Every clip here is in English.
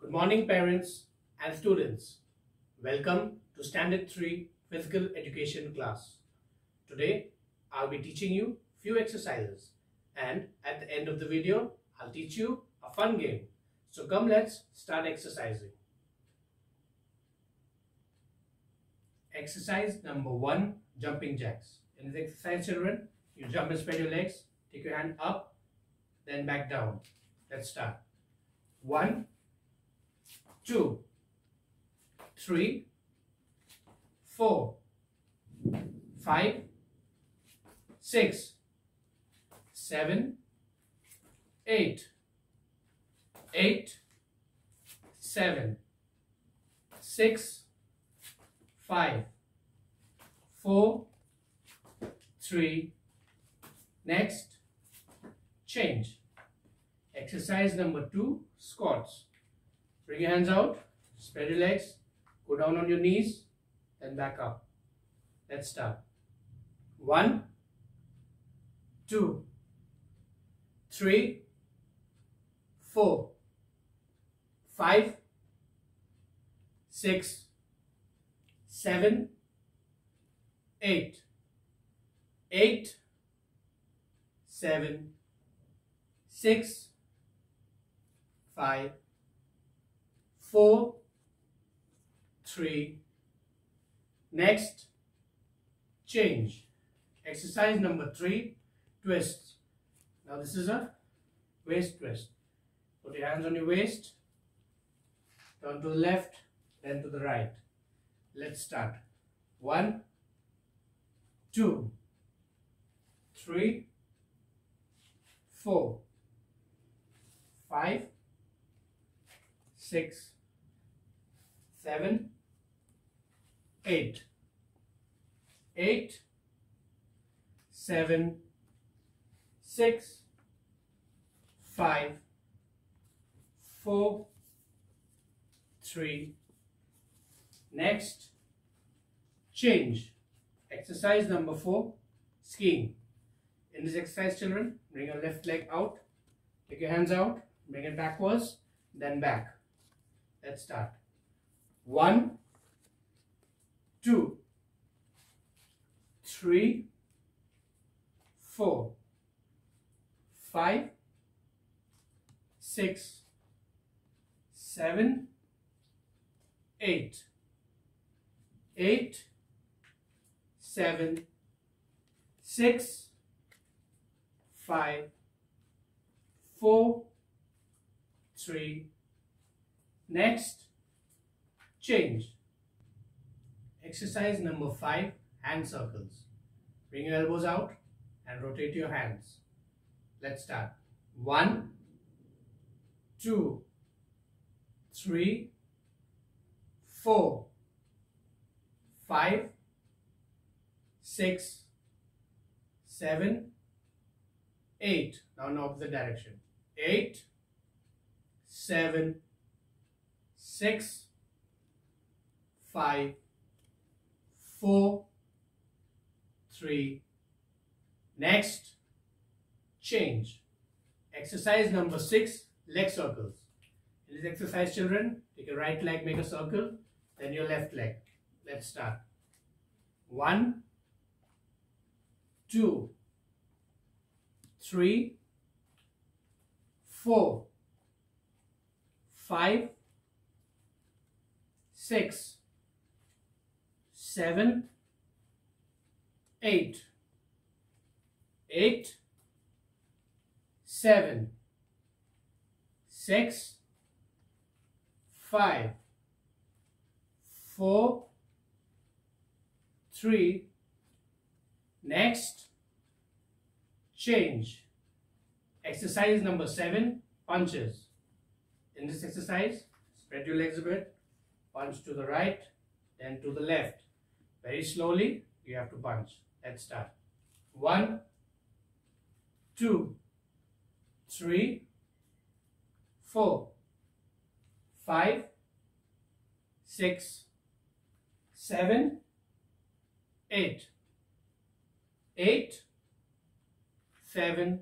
Good morning parents and students. Welcome to Standard 3 Physical Education class. Today I'll be teaching you few exercises and at the end of the video I'll teach you a fun game. So come, let's start exercising. Exercise number 1, jumping jacks. In this exercise, children, you jump and spread your legs, take your hand up, then back down. Let's start. 1, 2, 3, 4, 5, 6, 7, 8, 8, 7, 6, 5, 4, 3, next, change. Exercise number 2, squats. Bring your hands out, spread your legs, go down on your knees, then back up. Let's start. 1, 2, 3, 4, 5, 6, 7, 8, 8, 7, 6, 5, 4, 3, next, change. Exercise number 3, twists. Now this is a waist twist. Put your hands on your waist, turn to the left, then to the right. Let's start. 1, 2, 3, 4, 5, 6, 7, 8, 8, 7, 6, 5, 4, 3, next, change. Exercise number 4, skiing. In this exercise, children, bring your left leg out, take your hands out, bring it backwards, then back. Let's start. 1, 2, 3, 4, 5, 6, 7, 8, 8, 7, 6, 5, 4, 3, next, change. Exercise number 5, hand circles. Bring your elbows out and rotate your hands. Let's start. 1, 2, 3, 4, 5, 6, 7, 8. Now in opposite direction. 8, 7, 6, 5, 4, 3. Next, change. Exercise number 6, leg circles. In this exercise, children, take your right leg, make a circle, then your left leg. Let's start. 1, 2, 3, 4, 5, 6, 7, 8, 8, 7, 6, 5, 4, 3, next, change. Exercise number 7, punches. In this exercise, spread your legs a bit, punch to the right, then to the left. Very slowly, you have to punch. Let's start. 1, 2, 3, 4, 5, 6, 7, 8, 8, 7,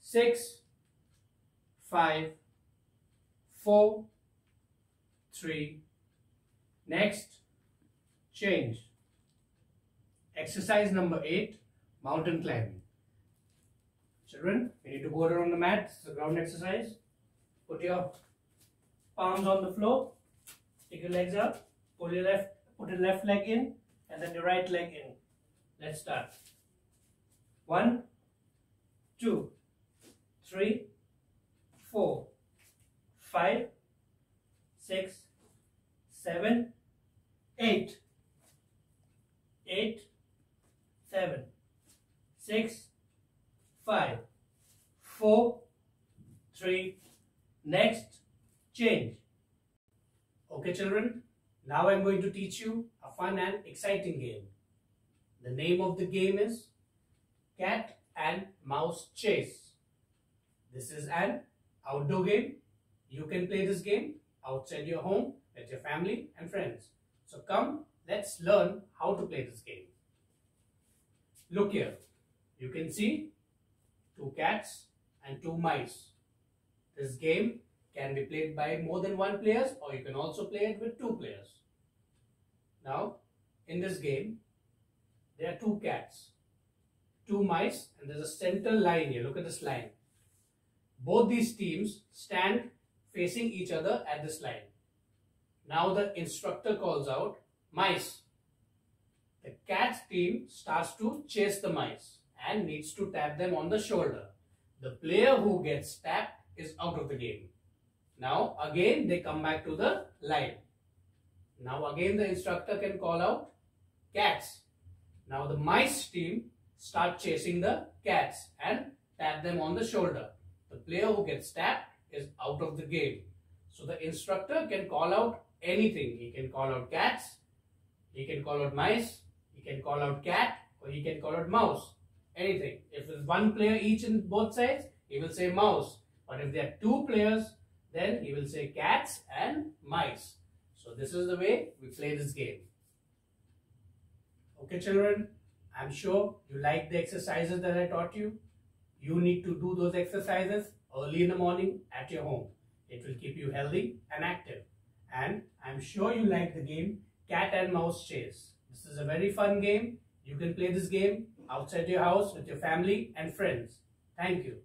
6, 5, 4, 3. Next, change. Exercise number 8, mountain climbing. Children, you need to go down on the mat. This is a ground exercise. Put your palms on the floor. Take your legs up. Put your left leg in and then your right leg in. Let's start. 1, 2, 3, 4, 5, 6, 7, 8. 8, 7, 6, 5, 4, 3. Next, change. Okay, children, now I'm going to teach you a fun and exciting game. The name of the game is Cat and Mouse Chase. This is an outdoor game. You can play this game outside your home with your family and friends. So come, let's learn how to play this game. Look here. You can see 2 cats and 2 mice. This game can be played by more than 1 player, or you can also play it with 2 players. Now, in this game, there are 2 cats, 2 mice, and there's a center line here. Look at this line. Both these teams stand facing each other at this line. Now the instructor calls out mice. The cat team starts to chase the mice and needs to tap them on the shoulder. The player who gets tapped is out of the game. Now again they come back to the line. Now again the instructor can call out cats. Now the mice team start chasing the cats and tap them on the shoulder. The player who gets tapped is out of the game. So the instructor can call out anything. He can call out cats, he can call out mice, he can call out cat, or he can call out mouse. Anything. If there's 1 player each in both sides, he will say mouse. But if there are 2 players, then he will say cats and mice. So this is the way we play this game. Okay, children, I'm sure you like the exercises that I taught you. You need to do those exercises early in the morning at your home. It will keep you healthy and active. And I'm sure you like the game Cat and Mouse Chase. This is a very fun game. You can play this game outside your house with your family and friends. Thank you.